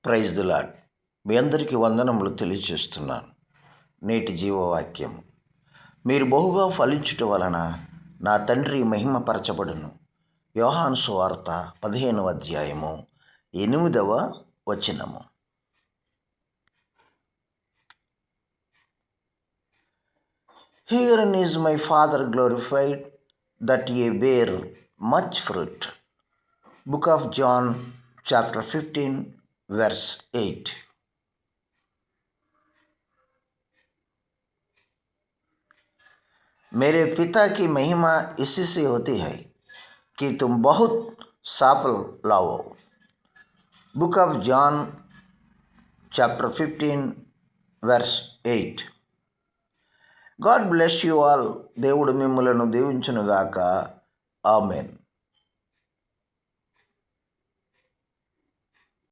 Praise the lord. మీ అందరికీ వందనములు తెలియజేస్తున్నాను. నేటి జీవవాక్యం, మీరు బహుగా ఫలించుట వలన నా తండ్రి మహిమపరచబడును. యోహాను సువార్త 15వ అధ్యాయము 8వ వచనము. Herein is my Father glorified, that ye bear much fruit. Book of John, chapter 15, verse 8. मेरे पिता की महिमा इसी से होती है कि तुम बहुत सफल लाओ. Book of John chapter 15 verse 8. God bless you all. దేవుడు మిమ్మలను దీవించునుగాక. ఆమెన్.